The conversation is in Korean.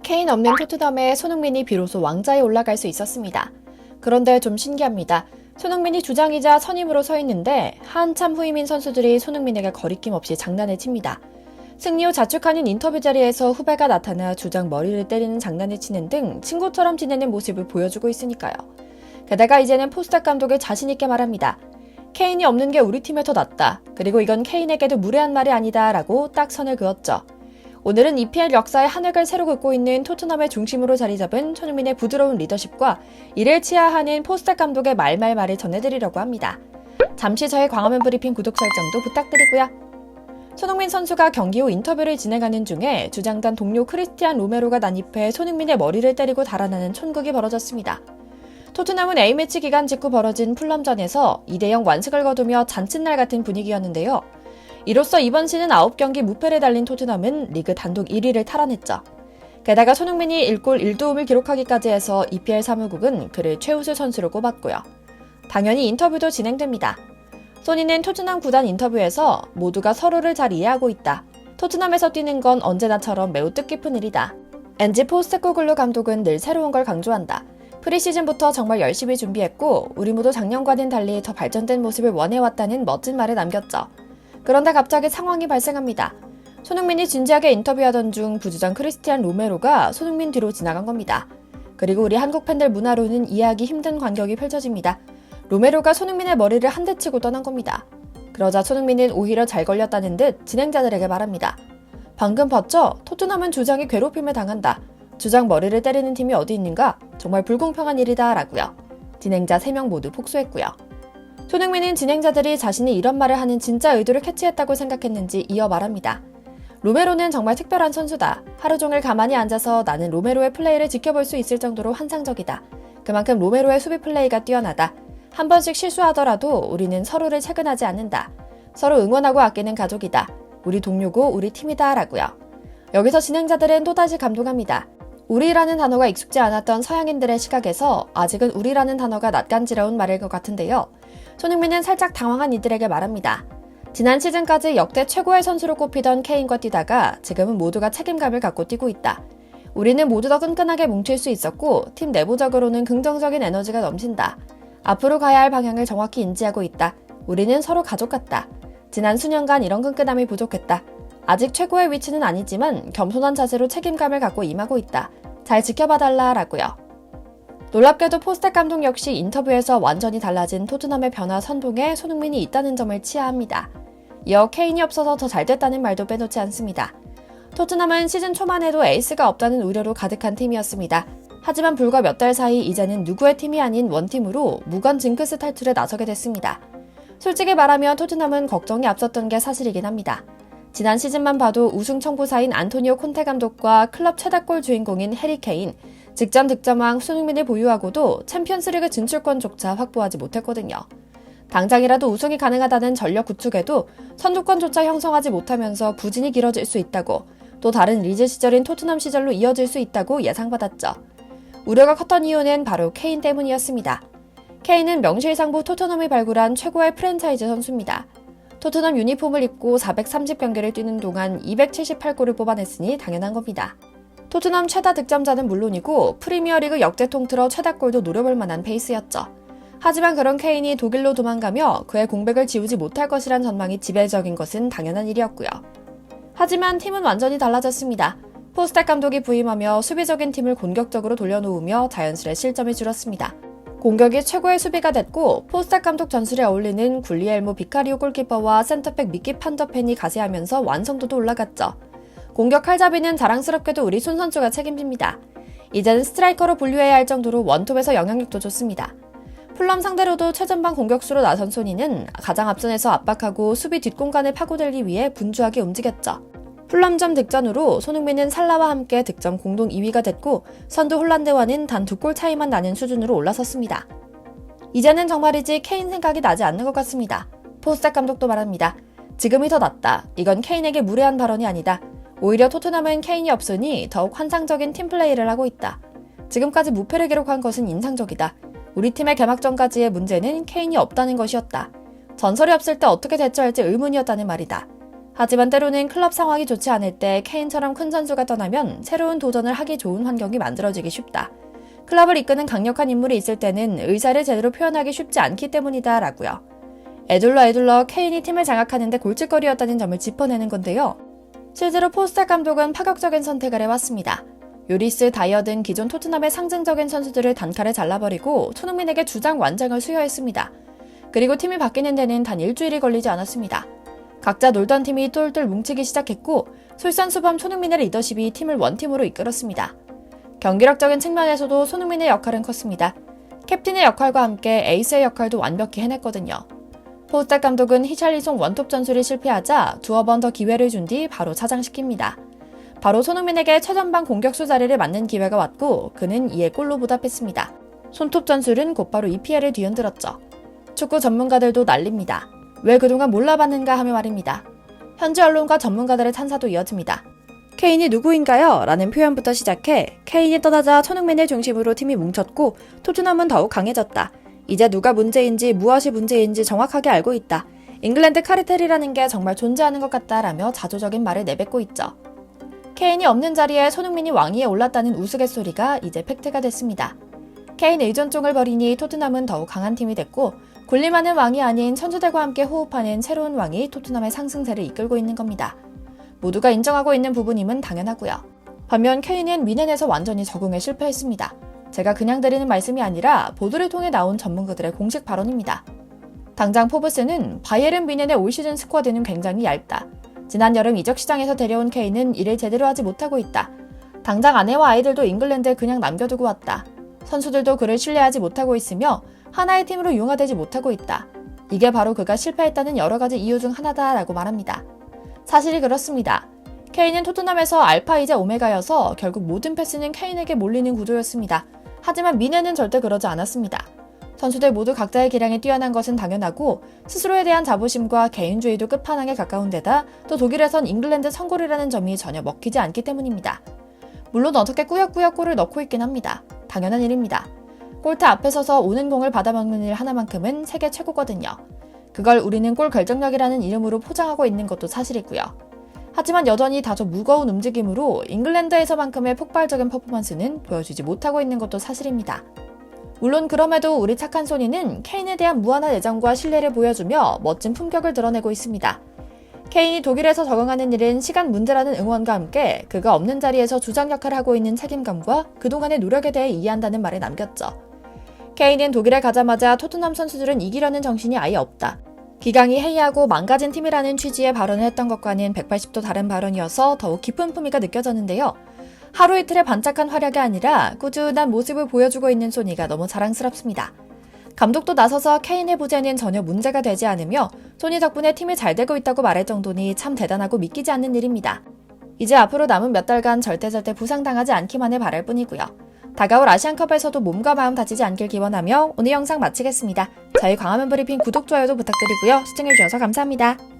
케인 없는 토트넘에 손흥민이 비로소 왕좌에 올라갈 수 있었습니다. 그런데 좀 신기합니다. 손흥민이 주장이자 선임으로 서 있는데 한참 후임인 선수들이 손흥민에게 거리낌 없이 장난을 칩니다. 승리 후 자축하는 인터뷰 자리에서 후배가 나타나 주장 머리를 때리는 장난을 치는 등 친구처럼 지내는 모습을 보여주고 있으니까요. 게다가 이제는 포스탁 감독이 자신있게 말합니다. 케인이 없는 게 우리 팀에 더 낫다. 그리고 이건 케인에게도 무례한 말이 아니다 라고 딱 선을 그었죠. 오늘은 EPL 역사의 한 획을 새로 긋고 있는 토트넘의 중심으로 자리 잡은 손흥민의 부드러운 리더십과 이를 치하하는 포스탁 감독의 말말말을 전해드리려고 합니다. 잠시 저의 광화문 브리핑 구독 설정도 부탁드리고요. 손흥민 선수가 경기 후 인터뷰를 진행하는 중에 주장단 동료 크리스티안 로메로가 난입해 손흥민의 머리를 때리고 달아나는 촌극이 벌어졌습니다. 토트넘은 A매치 기간 직후 벌어진 풀럼전에서 2대0 완승을 거두며 잔칫날 같은 분위기였는데요. 이로써 이번 시즌 9경기 무패를 달린 토트넘은 리그 단독 1위를 탈환했죠. 게다가 손흥민이 1골 1도움을 기록하기까지 해서 EPL 사무국은 그를 최우수 선수로 꼽았고요. 당연히 인터뷰도 진행됩니다. 소니는 토트넘 구단 인터뷰에서 모두가 서로를 잘 이해하고 있다. 토트넘에서 뛰는 건 언제나처럼 매우 뜻깊은 일이다. 엔지 포스테코글루 감독은 늘 새로운 걸 강조한다. 프리시즌부터 정말 열심히 준비했고 우리 모두 작년과는 달리 더 발전된 모습을 원해왔다는 멋진 말을 남겼죠. 그런데 갑자기 상황이 발생합니다. 손흥민이 진지하게 인터뷰하던 중 부주장 크리스티안 로메로가 손흥민 뒤로 지나간 겁니다. 그리고 우리 한국 팬들 문화로는 이해하기 힘든 광경이 펼쳐집니다. 로메로가 손흥민의 머리를 한 대 치고 떠난 겁니다. 그러자 손흥민은 오히려 잘 걸렸다는 듯 진행자들에게 말합니다. 방금 봤죠? 토트넘은 주장이 괴롭힘을 당한다. 주장 머리를 때리는 팀이 어디 있는가? 정말 불공평한 일이다 라고요. 진행자 3명 모두 복수했고요. 손흥민은 진행자들이 자신이 이런 말을 하는 진짜 의도를 캐치했다고 생각했는지 이어 말합니다. 로메로는 정말 특별한 선수다. 하루 종일 가만히 앉아서 나는 로메로의 플레이를 지켜볼 수 있을 정도로 환상적이다. 그만큼 로메로의 수비 플레이가 뛰어나다. 한 번씩 실수하더라도 우리는 서로를 체근하지 않는다. 서로 응원하고 아끼는 가족이다. 우리 동료고 우리 팀이다 라고요. 여기서 진행자들은 또다시 감동합니다. 우리라는 단어가 익숙지 않았던 서양인들의 시각에서 아직은 우리라는 단어가 낯간지러운 말일 것 같은데요. 손흥민은 살짝 당황한 이들에게 말합니다. 지난 시즌까지 역대 최고의 선수로 꼽히던 케인과 뛰다가 지금은 모두가 책임감을 갖고 뛰고 있다. 우리는 모두 더 끈끈하게 뭉칠 수 있었고 팀 내부적으로는 긍정적인 에너지가 넘친다. 앞으로 가야 할 방향을 정확히 인지하고 있다. 우리는 서로 가족 같다. 지난 수년간 이런 끈끈함이 부족했다. 아직 최고의 위치는 아니지만 겸손한 자세로 책임감을 갖고 임하고 있다. 잘 지켜봐달라 라고요. 놀랍게도 포스탁 감독 역시 인터뷰에서 완전히 달라진 토트넘의 변화 선동에 손흥민이 있다는 점을 치하합니다. 이어 케인이 없어서 더 잘됐다는 말도 빼놓지 않습니다. 토트넘은 시즌 초만 해도 에이스가 없다는 우려로 가득한 팀이었습니다. 하지만 불과 몇 달 사이 이제는 누구의 팀이 아닌 원팀으로 무관 징크스 탈출에 나서게 됐습니다. 솔직히 말하면 토트넘은 걱정이 앞섰던 게 사실이긴 합니다. 지난 시즌만 봐도 우승 청부사인 안토니오 콘테 감독과 클럽 최다골 주인공인 해리 케인, 직전 득점왕 손흥민을 보유하고도 챔피언스리그 진출권조차 확보하지 못했거든요. 당장이라도 우승이 가능하다는 전력 구축에도 선두권조차 형성하지 못하면서 부진이 길어질 수 있다고, 또 다른 리즈 시절인 토트넘 시절로 이어질 수 있다고 예상받았죠. 우려가 컸던 이유는 바로 케인 때문이었습니다. 케인은 명실상부 토트넘이 발굴한 최고의 프랜차이즈 선수입니다. 토트넘 유니폼을 입고 430경기를 뛰는 동안 278골을 뽑아냈으니 당연한 겁니다. 토트넘 최다 득점자는 물론이고 프리미어리그 역대 통틀어 최다골도 노려볼 만한 페이스였죠. 하지만 그런 케인이 독일로 도망가며 그의 공백을 지우지 못할 것이란 전망이 지배적인 것은 당연한 일이었고요. 하지만 팀은 완전히 달라졌습니다. 포스탁 감독이 부임하며 수비적인 팀을 공격적으로 돌려놓으며 자연스레 실점이 줄었습니다. 공격이 최고의 수비가 됐고 포스탁 감독 전술에 어울리는 굴리엘모 비카리오 골키퍼와 센터백 미키 판더펜이 가세하면서 완성도도 올라갔죠. 공격 칼잡이는 자랑스럽게도 우리 손 선수가 책임집니다. 이제는 스트라이커로 분류해야 할 정도로 원톱에서 영향력도 좋습니다. 풀럼 상대로도 최전방 공격수로 나선 소니는 가장 앞선에서 압박하고 수비 뒷공간을 파고들기 위해 분주하게 움직였죠. 풀럼전 득점으로 손흥민은 살라와 함께 득점 공동 2위가 됐고 선두 홀란드와는 단 2골 차이만 나는 수준으로 올라섰습니다. 이제는 정말이지 케인 생각이 나지 않는 것 같습니다. 포스탁 감독도 말합니다. 지금이 더 낫다. 이건 케인에게 무례한 발언이 아니다. 오히려 토트넘은 케인이 없으니 더욱 환상적인 팀플레이를 하고 있다. 지금까지 무패를 기록한 것은 인상적이다. 우리 팀의 개막전까지의 문제는 케인이 없다는 것이었다. 전설이 없을 때 어떻게 대처할지 의문이었다는 말이다. 하지만 때로는 클럽 상황이 좋지 않을 때 케인처럼 큰 선수가 떠나면 새로운 도전을 하기 좋은 환경이 만들어지기 쉽다. 클럽을 이끄는 강력한 인물이 있을 때는 의사를 제대로 표현하기 쉽지 않기 때문이다 라고요. 애둘러 케인이 팀을 장악하는데 골칫거리였다는 점을 짚어내는 건데요. 실제로 포스텔 감독은 파격적인 선택을 해왔습니다. 요리스, 다이어 등 기존 토트넘의 상징적인 선수들을 단칼에 잘라버리고 손흥민에게 주장 완장을 수여했습니다. 그리고 팀이 바뀌는 데는 단 일주일이 걸리지 않았습니다. 각자 놀던 팀이 똘똘 뭉치기 시작했고 솔선수범 손흥민의 리더십이 팀을 원팀으로 이끌었습니다. 경기력적인 측면에서도 손흥민의 역할은 컸습니다. 캡틴의 역할과 함께 에이스의 역할도 완벽히 해냈거든요. 포스텔 감독은 히샬리송 원톱 전술이 실패하자 두어 번 더 기회를 준 뒤 바로 차장시킵니다. 바로 손흥민에게 최전방 공격수 자리를 맡는 기회가 왔고 그는 이에 골로 보답했습니다. 손톱 전술은 곧바로 EPL을 뒤흔들었죠. 축구 전문가들도 난립니다. 왜 그동안 몰라봤는가 하며 말입니다. 현지 언론과 전문가들의 찬사도 이어집니다. 케인이 누구인가요? 라는 표현부터 시작해 케인이 떠나자 손흥민을 중심으로 팀이 뭉쳤고 토트넘은 더욱 강해졌다. 이제 누가 문제인지 무엇이 문제인지 정확하게 알고 있다. 잉글랜드 카르텔이라는 게 정말 존재하는 것 같다라며 자조적인 말을 내뱉고 있죠. 케인이 없는 자리에 손흥민이 왕위에 올랐다는 우스갯소리가 이제 팩트가 됐습니다. 케인 의존종을 벌이니 토트넘은 더욱 강한 팀이 됐고 군림하는 왕이 아닌 선수들과 함께 호흡하는 새로운 왕이 토트넘의 상승세를 이끌고 있는 겁니다. 모두가 인정하고 있는 부분임은 당연하고요. 반면 케인은 미넨에서 완전히 적응에 실패했습니다. 제가 그냥 드리는 말씀이 아니라 보도를 통해 나온 전문가들의 공식 발언입니다. 당장 포브스는 바이에른 미넨의 올 시즌 스쿼드는 굉장히 얇다. 지난 여름 이적 시장에서 데려온 케인은 일을 제대로 하지 못하고 있다. 당장 아내와 아이들도 잉글랜드에 그냥 남겨두고 왔다. 선수들도 그를 신뢰하지 못하고 있으며 하나의 팀으로 융화되지 못하고 있다. 이게 바로 그가 실패했다는 여러 가지 이유 중 하나다라고 말합니다. 사실이 그렇습니다. 케인은 토트넘에서 알파이자 오메가여서 결국 모든 패스는 케인에게 몰리는 구조였습니다. 하지만 미네는 절대 그러지 않았습니다. 선수들 모두 각자의 기량에 뛰어난 것은 당연하고 스스로에 대한 자부심과 개인주의도 끝판왕에 가까운 데다 또 독일에선 잉글랜드 선골이라는 점이 전혀 먹히지 않기 때문입니다. 물론 어떻게 꾸역꾸역 골을 넣고 있긴 합니다. 당연한 일입니다. 골대 앞에 서서 오는 공을 받아먹는 일 하나만큼은 세계 최고거든요. 그걸 우리는 골 결정력이라는 이름으로 포장하고 있는 것도 사실이고요. 하지만 여전히 다소 무거운 움직임으로 잉글랜드에서만큼의 폭발적인 퍼포먼스는 보여주지 못하고 있는 것도 사실입니다. 물론 그럼에도 우리 착한 소니는 케인에 대한 무한한 애정과 신뢰를 보여주며 멋진 품격을 드러내고 있습니다. 케인이 독일에서 적응하는 일은 시간 문제라는 응원과 함께 그가 없는 자리에서 주장 역할을 하고 있는 책임감과 그동안의 노력에 대해 이해한다는 말을 남겼죠. 케인은 독일에 가자마자 토트넘 선수들은 이기려는 정신이 아예 없다. 기강이 해이하고 망가진 팀이라는 취지의 발언을 했던 것과는 180도 다른 발언이어서 더욱 깊은 품위가 느껴졌는데요. 하루 이틀의 반짝한 활약이 아니라 꾸준한 모습을 보여주고 있는 소니가 너무 자랑스럽습니다. 감독도 나서서 케인의 부재는 전혀 문제가 되지 않으며 소니 덕분에 팀이 잘 되고 있다고 말할 정도니 참 대단하고 믿기지 않는 일입니다. 이제 앞으로 남은 몇 달간 절대 부상당하지 않기만을 바랄 뿐이고요. 다가올 아시안컵에서도 몸과 마음 다치지 않길 기원하며 오늘 영상 마치겠습니다. 저희 광화문 브리핑 구독, 좋아요도 부탁드리고요. 시청해주셔서 감사합니다.